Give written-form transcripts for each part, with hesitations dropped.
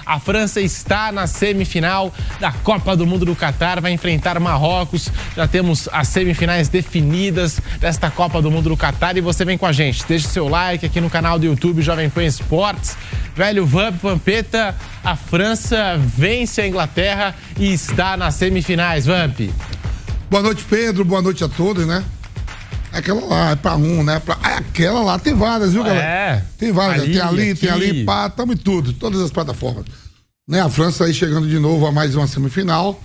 A França está na semifinal da Copa do Mundo do Catar, vai enfrentar Marrocos. Já temos as semifinais definidas desta Copa do Mundo do Catar e você vem com a gente. Deixe seu like aqui no canal do YouTube Jovem Pan Esportes. Velho Vampeta, a França vence a Inglaterra e está nas semifinais. Vamp. Boa noite, Pedro. Boa noite a todos, né? Aquela lá é pra um, né? Aquela lá tem várias, viu, galera? É. Tem várias. Tem Ali, ali, pá, tamo em tudo. Todas as plataformas. Né? A França aí chegando de novo a mais uma semifinal.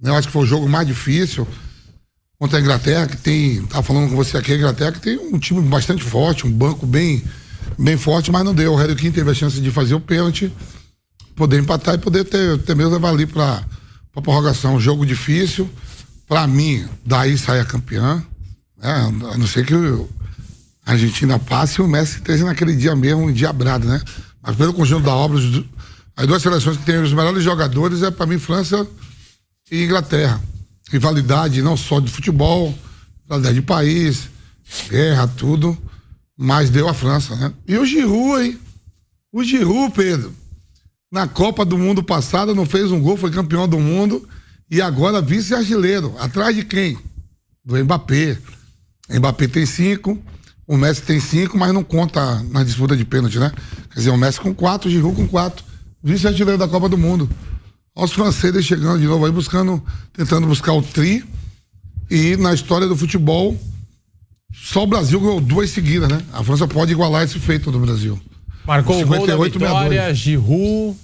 Né? Eu acho que foi o jogo mais difícil contra a Inglaterra, que tem. Tava falando com você aqui, a Inglaterra que tem um time bastante forte, um banco bem forte, mas não deu. O Harry Kane teve a chance de fazer o pênalti, poder empatar e poder ter mesmo levar ali pra prorrogação. Um jogo difícil. Pra mim, daí sai a campeã. A não ser que a Argentina passe e o Messi esteja naquele dia mesmo endiabrado, né? Mas pelo conjunto da obra, as duas seleções que têm os melhores jogadores é, pra mim, França e Inglaterra. Rivalidade não só de futebol, rivalidade de país, guerra, tudo, mas deu a França, né? E o Giroud, hein? O Giroud, Pedro, na Copa do Mundo passada não fez um gol, foi campeão do mundo e agora vice-artilheiro. Atrás de quem? Do Mbappé. Mbappé tem 5, o Messi tem 5, mas não conta na disputa de pênalti, né? Quer dizer, o Messi com 4, o Giroud com 4. Vice-artilheiro da Copa do Mundo. Olha os franceses chegando de novo aí, tentando buscar o tri. E na história do futebol, só o Brasil ganhou 2 seguidas, né? A França pode igualar esse feito do Brasil. Marcou o gol da vitória, Giroud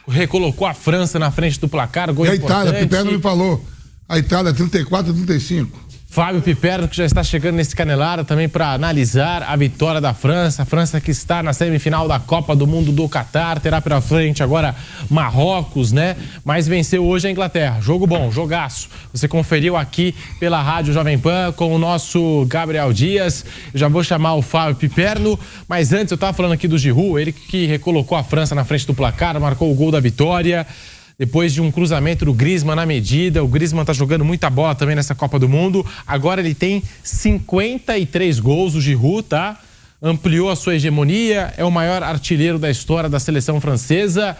recolocou a França na frente do placar, gol importante. E a Itália, o Piperno me falou, a Itália 34-35. Fábio Piperno, que já está chegando nesse Canelada também para analisar a vitória da França. A França que está na semifinal da Copa do Mundo do Catar, terá pela frente agora Marrocos, né? Mas venceu hoje a Inglaterra. Jogo bom, jogaço. Você conferiu aqui pela Rádio Jovem Pan com o nosso Gabriel Dias. Eu já vou chamar o Fábio Piperno, mas antes eu estava falando aqui do Giroud, ele que recolocou a França na frente do placar, marcou o gol da vitória. Depois de um cruzamento do Griezmann na medida, o Griezmann tá jogando muita bola também nessa Copa do Mundo. Agora ele tem 53 gols, o Giroud, tá? Ampliou a sua hegemonia, é o maior artilheiro da história da seleção francesa.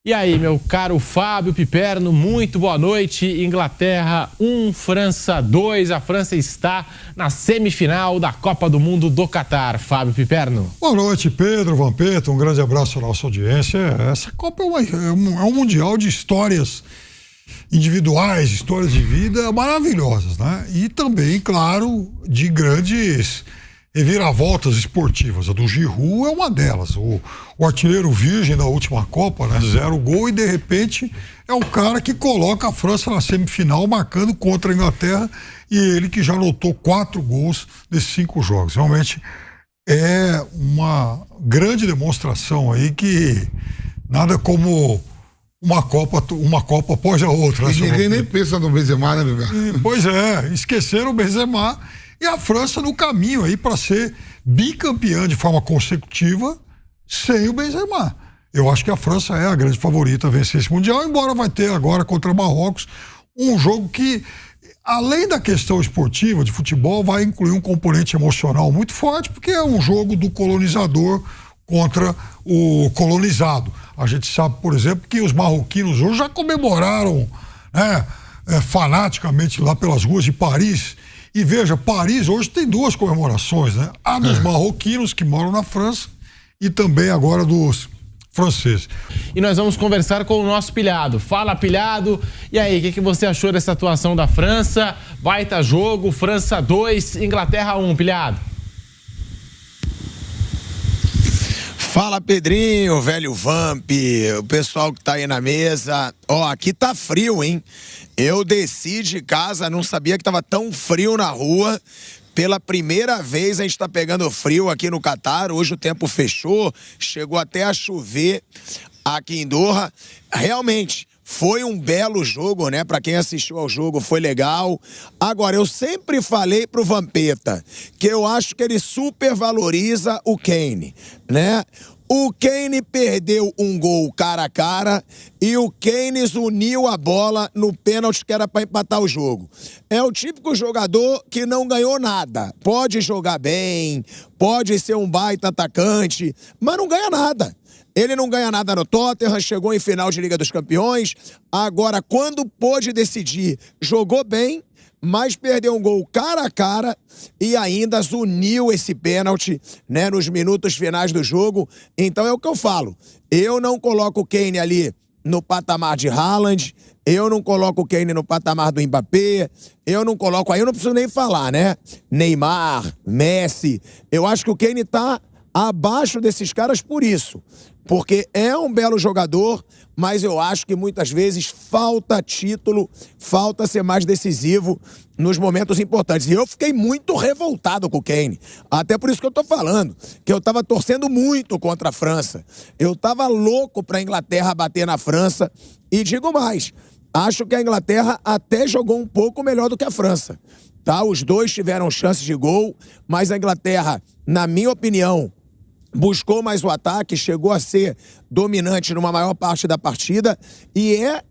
E aí, meu caro Fábio Piperno, muito boa noite. Inglaterra 1, França 2. A França está na semifinal da Copa do Mundo do Catar. Fábio Piperno. Boa noite, Pedro, Vampeta. Um grande abraço à nossa audiência. Essa Copa é um mundial de histórias individuais, histórias de vida maravilhosas, né? E também, claro, de grandes reviravoltas esportivas. A do Giroud é uma delas. O artilheiro virgem da última Copa, né? 0 gol, e de repente é o cara que coloca a França na semifinal, marcando contra a Inglaterra, e ele que já anotou 4 gols nesses 5 jogos. Realmente é uma grande demonstração aí que nada como uma Copa após a outra. E ninguém nem pensa no Benzema, né, Bebê? Pois é, esqueceram o Benzema. E a França no caminho aí para ser bicampeã de forma consecutiva sem o Benzema. Eu acho que a França é a grande favorita a vencer esse Mundial, embora vai ter agora contra Marrocos um jogo que, além da questão esportiva de futebol, vai incluir um componente emocional muito forte, porque é um jogo do colonizador contra o colonizado. A gente sabe, por exemplo, que os marroquinos hoje já comemoraram, né, fanaticamente lá pelas ruas de Paris. E veja, Paris hoje tem 2 comemorações, né? A dos marroquinos que moram na França e também agora dos franceses. E nós vamos conversar com o nosso Pilhado. Fala, Pilhado. E aí, o que você achou dessa atuação da França? Baita jogo, França 2, Inglaterra 1, Pilhado. Fala, Pedrinho, velho Vamp, o pessoal que tá aí na mesa. Ó, aqui tá frio, hein? Eu desci de casa, não sabia que tava tão frio na rua. Pela primeira vez a gente tá pegando frio aqui no Catar. Hoje o tempo fechou, chegou até a chover aqui em Doha. Realmente, foi um belo jogo, né? Pra quem assistiu ao jogo, foi legal. Agora, eu sempre falei pro Vampeta que eu acho que ele supervaloriza o Kane, né? O Kane perdeu um gol cara a cara e o Keynes uniu a bola no pênalti que era para empatar o jogo. É o típico jogador que não ganhou nada. Pode jogar bem, pode ser um baita atacante, mas não ganha nada. Ele não ganha nada no Tottenham, chegou em final de Liga dos Campeões. Agora, quando pôde decidir, jogou bem, mas perdeu um gol cara a cara e ainda zuniu esse pênalti, né, nos minutos finais do jogo. Então é o que eu falo. Eu não coloco o Kane ali no patamar de Haaland, eu não coloco o Kane no patamar do Mbappé, eu não coloco, aí eu não preciso nem falar, né? Neymar, Messi. Eu acho que o Kane tá abaixo desses caras por isso. Porque é um belo jogador, mas eu acho que muitas vezes falta título, falta ser mais decisivo nos momentos importantes. E eu fiquei muito revoltado com o Kane. Até por isso que eu tô falando, que eu tava torcendo muito contra a França. Eu tava louco pra Inglaterra bater na França. E digo mais, acho que a Inglaterra até jogou um pouco melhor do que a França. Tá? Os dois tiveram chances de gol, mas a Inglaterra, na minha opinião, buscou mais o ataque, chegou a ser dominante numa maior parte da partida e é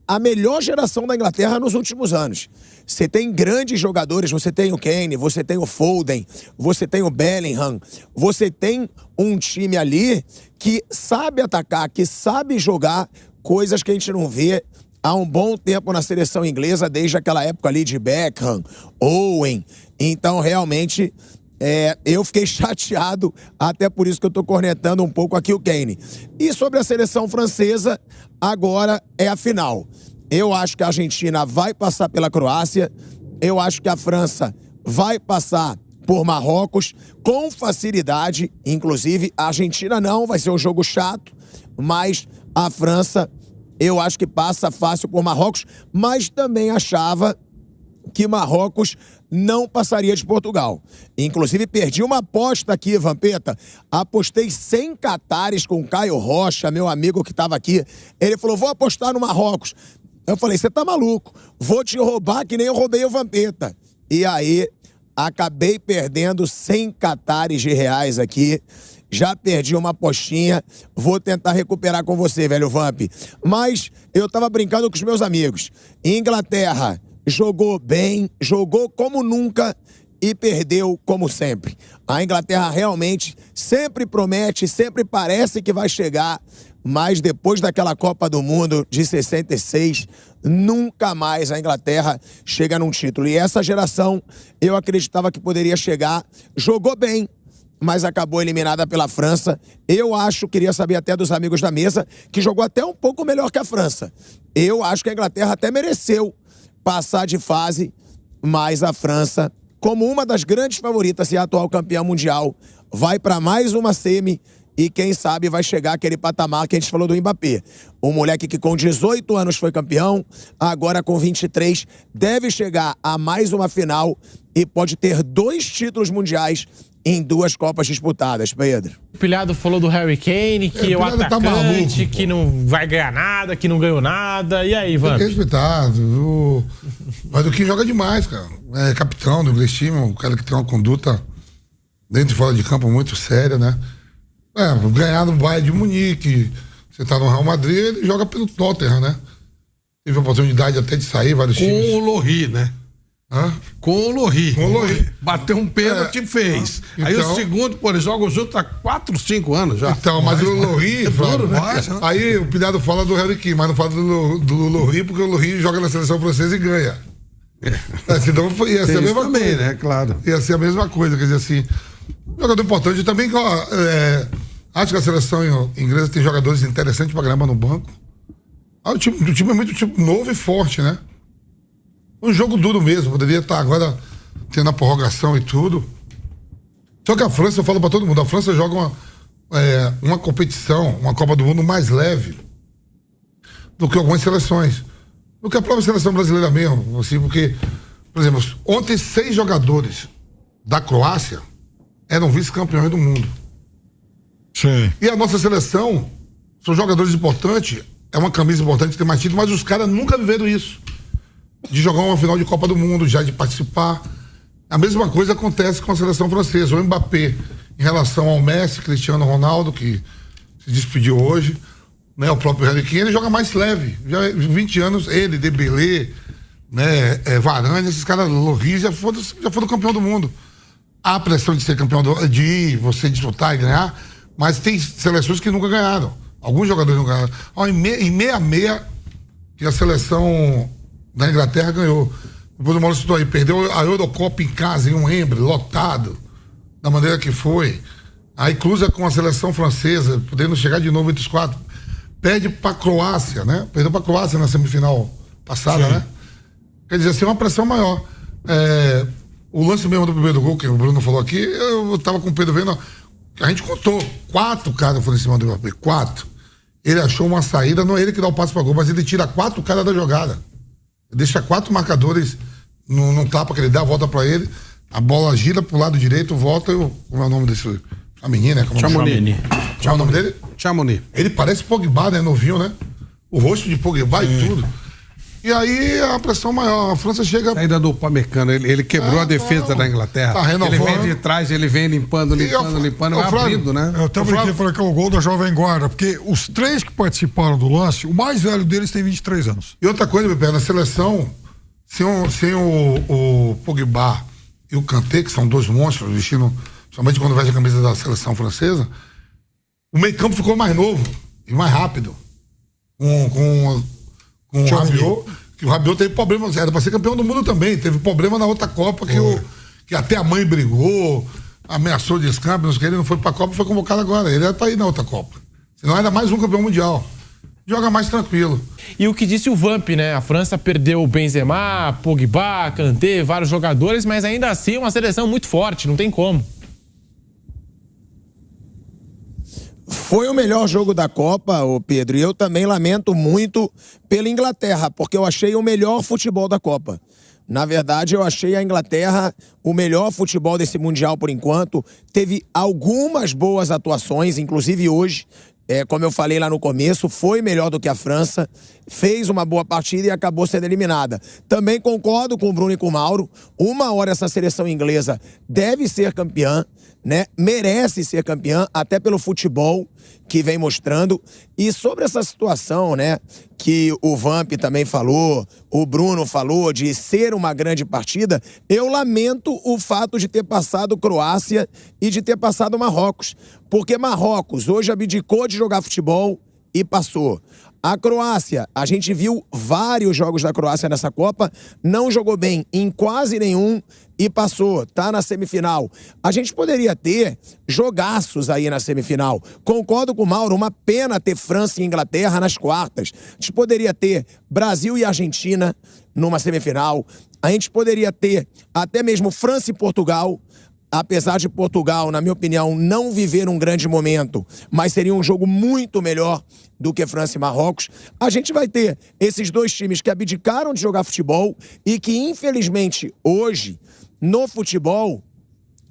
a melhor geração da Inglaterra nos últimos anos. Você tem grandes jogadores, você tem o Kane, você tem o Foden, você tem o Bellingham, você tem um time ali que sabe atacar, que sabe jogar coisas que a gente não vê há um bom tempo na seleção inglesa, desde aquela época ali de Beckham, Owen. Então, realmente, eu fiquei chateado, até por isso que eu tô cornetando um pouco aqui o Kane. E sobre a seleção francesa, agora é a final. Eu acho que a Argentina vai passar pela Croácia, eu acho que a França vai passar por Marrocos com facilidade, inclusive a Argentina não, vai ser um jogo chato, mas a França eu acho que passa fácil por Marrocos, mas também achava que Marrocos não passaria de Portugal. Inclusive, perdi uma aposta aqui, Vampeta. Apostei 100 catares com o Caio Rocha, meu amigo que estava aqui. Ele falou, vou apostar no Marrocos. Eu falei, você tá maluco? Vou te roubar que nem eu roubei o Vampeta. E aí, acabei perdendo 100 catares de reais aqui. Já perdi uma apostinha, vou tentar recuperar com você, velho Vamp. Mas eu tava brincando com os meus amigos. Inglaterra jogou bem, jogou como nunca e perdeu como sempre. A Inglaterra realmente sempre promete, sempre parece que vai chegar, mas depois daquela Copa do Mundo de 66, nunca mais a Inglaterra chega num título. E essa geração, eu acreditava que poderia chegar, jogou bem, mas acabou eliminada pela França. Eu acho, queria saber até dos amigos da mesa, que jogou até um pouco melhor que a França. Eu acho que a Inglaterra até mereceu passar de fase, mas a França, como uma das grandes favoritas e atual campeã mundial, vai para mais uma semi e quem sabe vai chegar aquele patamar que a gente falou do Mbappé. Um moleque que com 18 anos foi campeão, agora com 23 deve chegar a mais uma final e pode ter 2 títulos mundiais em 2 Copas disputadas, Pedro. O Pilhado falou do Harry Kane, que é o atacante, que não vai ganhar nada, que não ganhou nada. E aí, Vamp? Tem que respeitar. Mas o Kane joga demais, cara. É capitão do inglês time, um cara que tem uma conduta dentro e fora de campo muito séria, né? Ganhar no Bayern de Munique, você tá no Real Madrid, ele joga pelo Tottenham, né? Teve a oportunidade até de sair, vários times. Com o Lohri, né? Com o Lohri. Bateu um pênalti e fez. Então, aí o segundo, pô, ele joga junto há 4, 5 anos já. Então, mas o Lohri, duro, né? Aí o Pilhado fala do Harry Kane, mas não fala do Lohri, porque o Lohri joga na seleção francesa e ganha. Senão ia ser a mesma também, coisa. né? Claro. Ia ser a mesma coisa, quer dizer assim. Jogador importante também, acho que a seleção inglesa tem jogadores interessantes pra caramba no banco. O time é muito novo e forte, né? Um jogo duro mesmo, poderia estar agora tendo a prorrogação e tudo. Só que a França, eu falo pra todo mundo, a França joga uma competição, uma Copa do Mundo mais leve do que algumas seleções. Do que a própria seleção brasileira mesmo, assim, porque, por exemplo, ontem 6 jogadores da Croácia eram vice-campeões do mundo. Sim. E a nossa seleção são jogadores importantes, é uma camisa importante, tem mais título, mas os caras nunca viveram isso. De jogar uma final de Copa do Mundo, já de participar. A mesma coisa acontece com a seleção francesa. O Mbappé, em relação ao Messi, Cristiano Ronaldo, que se despediu hoje, né, o próprio Harry Kane, ele joga mais leve. Já 20 anos, ele, Dembélé, né, Varane, esses caras, Lohri, já foram campeão do mundo. Há a pressão de ser campeão, de você disputar e ganhar, Mas tem seleções que nunca ganharam. Alguns jogadores não ganharam. Em 66, que a seleção da Inglaterra ganhou. Depois o Mauro citou aí, perdeu a Eurocopa em casa, em Wembley, lotado, da maneira que foi. Aí cruza com a seleção francesa, podendo chegar de novo entre os 4. Perde pra Croácia, né? Perdeu pra Croácia na semifinal passada, né? Quer dizer, assim, uma pressão maior. O lance mesmo do primeiro gol, que o Bruno falou aqui, eu tava com o Pedro vendo, a gente contou, 4 caras foram em cima do Mbappé, 4. Ele achou uma saída, não é ele que dá o passe pra gol, mas ele tira 4 caras da jogada. Deixa 4 marcadores num tapa que ele dá, volta pra ele, a bola gira pro lado direito, volta, como é o nome desse... A menina, né? Chamonix. Qual é o nome dele? Chamonix. Ele parece Pogba, né? Novinho, né? O rosto de Pogba e tudo. E aí a pressão maior. A França chega... Ainda do Upamecano, ele quebrou a defesa da Inglaterra. Tá renovando. Ele vem de trás, ele vem limpando, abrindo, né? Eu até brinquei, falei que é o gol da Jovem Guarda, porque os 3 que participaram do lance, o mais velho deles tem 23 anos. E outra coisa, Pepe, na seleção, sem o Pogba e o Kanté, que são 2 monstros, vestindo, somente quando veste a camisa da seleção francesa, o meio campo ficou mais novo e mais rápido. Com o Rabiot, que o Rabiot teve problemas, era para ser campeão do mundo também, teve problema na outra Copa que até a mãe brigou, ameaçou de escampo, ele não foi pra Copa, foi convocado agora, ele ia tá aí na outra Copa, senão era mais um campeão mundial, joga mais tranquilo. E o que disse o Vamp, né, a França perdeu o Benzema, Pogba, Kanté, vários jogadores, mas ainda assim uma seleção muito forte, não tem como. Foi o melhor jogo da Copa, ô Pedro, e eu também lamento muito pela Inglaterra, porque eu achei o melhor futebol da Copa. Na verdade, eu achei a Inglaterra o melhor futebol desse Mundial por enquanto. Teve algumas boas atuações, inclusive hoje, como eu falei lá no começo, foi melhor do que a França, fez uma boa partida e acabou sendo eliminada. Também concordo com o Bruno e com o Mauro, uma hora essa seleção inglesa deve ser campeã, né? Merece ser campeã, até pelo futebol que vem mostrando. E sobre essa situação, né, que o Vamp também falou, o Bruno falou, de ser uma grande partida, eu lamento o fato de ter passado Croácia e de ter passado Marrocos. Porque Marrocos hoje abdicou de jogar futebol e passou. A Croácia, a gente viu vários jogos da Croácia nessa Copa, não jogou bem em quase nenhum e passou, tá na semifinal. A gente poderia ter jogaços aí na semifinal. Concordo com o Mauro, uma pena ter França e Inglaterra nas quartas. A gente poderia ter Brasil e Argentina numa semifinal. A gente poderia ter até mesmo França e Portugal. Apesar de Portugal, na minha opinião, não viver um grande momento, mas seria um jogo muito melhor do que França e Marrocos. A gente vai ter esses 2 times que abdicaram de jogar futebol e que, infelizmente, hoje, no futebol,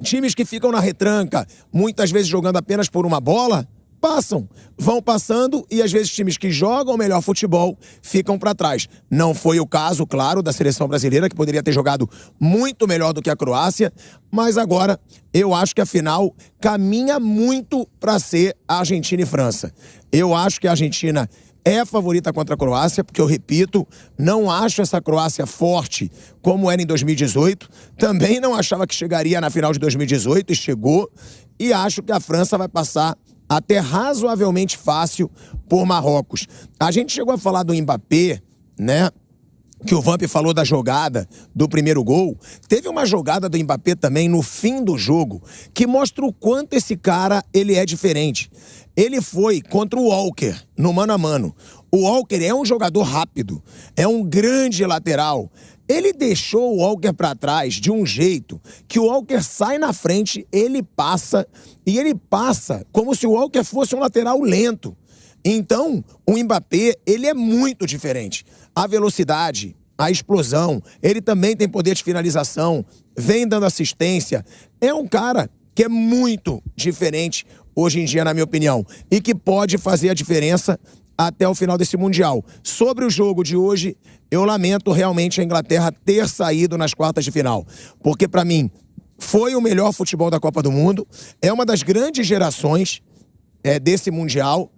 times que ficam na retranca, muitas vezes jogando apenas por uma bola, passam, vão passando e às vezes times que jogam melhor futebol ficam para trás. Não foi o caso, claro, da seleção brasileira, que poderia ter jogado muito melhor do que a Croácia, mas agora eu acho que a final caminha muito para ser Argentina e França. Eu acho que a Argentina é favorita contra a Croácia, porque eu repito, não acho essa Croácia forte como era em 2018, também não achava que chegaria na final de 2018 e chegou, e acho que a França vai passar até razoavelmente fácil por Marrocos. A gente chegou a falar do Mbappé, né? Que o Vamp falou da jogada do primeiro gol. Teve uma jogada do Mbappé também no fim do jogo que mostra o quanto esse cara ele é diferente. Ele foi contra o Walker no mano a mano. O Walker é um jogador rápido, é um grande lateral. Ele deixou o Walker para trás de um jeito que o Walker sai na frente, ele passa como se o Walker fosse um lateral lento. Então, o Mbappé, ele é muito diferente. A velocidade, a explosão, ele também tem poder de finalização, vem dando assistência. É um cara que é muito diferente hoje em dia, na minha opinião, e que pode fazer a diferença até o final desse Mundial. Sobre o jogo de hoje, eu lamento realmente a Inglaterra ter saído nas quartas de final, porque para mim foi o melhor futebol da Copa do Mundo, é uma das grandes gerações desse Mundial.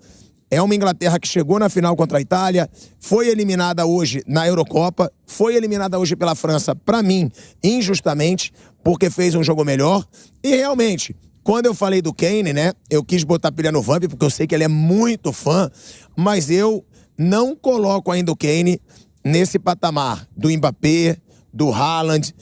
É uma Inglaterra que chegou na final contra a Itália, foi eliminada hoje na Eurocopa, foi eliminada hoje pela França, para mim, injustamente, porque fez um jogo melhor. E realmente, Quando eu falei do Kane, né, eu quis botar pilha no Vamp, porque eu sei que ele é muito fã, mas eu não coloco ainda o Kane nesse patamar do Mbappé, do Haaland,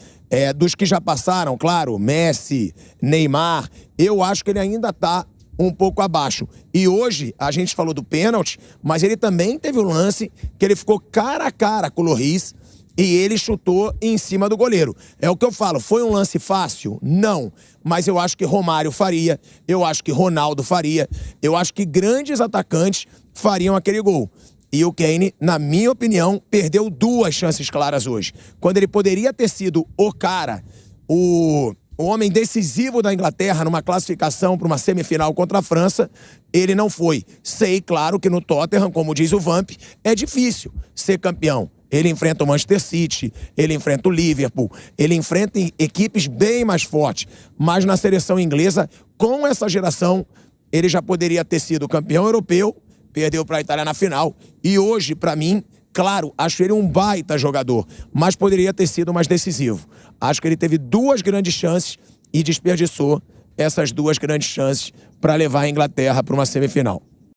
dos que já passaram, claro, Messi, Neymar. Eu acho que ele ainda tá um pouco abaixo. E hoje, a gente falou do pênalti, mas ele também teve um lance que ele ficou cara a cara com o Lloris e ele chutou em cima do goleiro. É o que eu falo, foi um lance fácil? Não. Mas eu acho que Romário faria, eu acho que Ronaldo faria, eu acho que grandes atacantes fariam aquele gol. E o Kane, na minha opinião, perdeu 2 chances claras hoje. Quando ele poderia ter sido o cara, o homem decisivo da Inglaterra numa classificação para uma semifinal contra a França, ele não foi. Sei, claro, que no Tottenham, como diz o Vamp, é difícil ser campeão. Ele enfrenta o Manchester City, ele enfrenta o Liverpool, ele enfrenta equipes bem mais fortes. Mas na seleção inglesa, com essa geração, ele já poderia ter sido campeão europeu, perdeu para a Itália na final. E hoje, para mim, claro, acho ele um baita jogador, mas poderia ter sido mais decisivo. Acho que ele teve 2 grandes chances e desperdiçou essas 2 grandes chances para levar a Inglaterra para uma semifinal.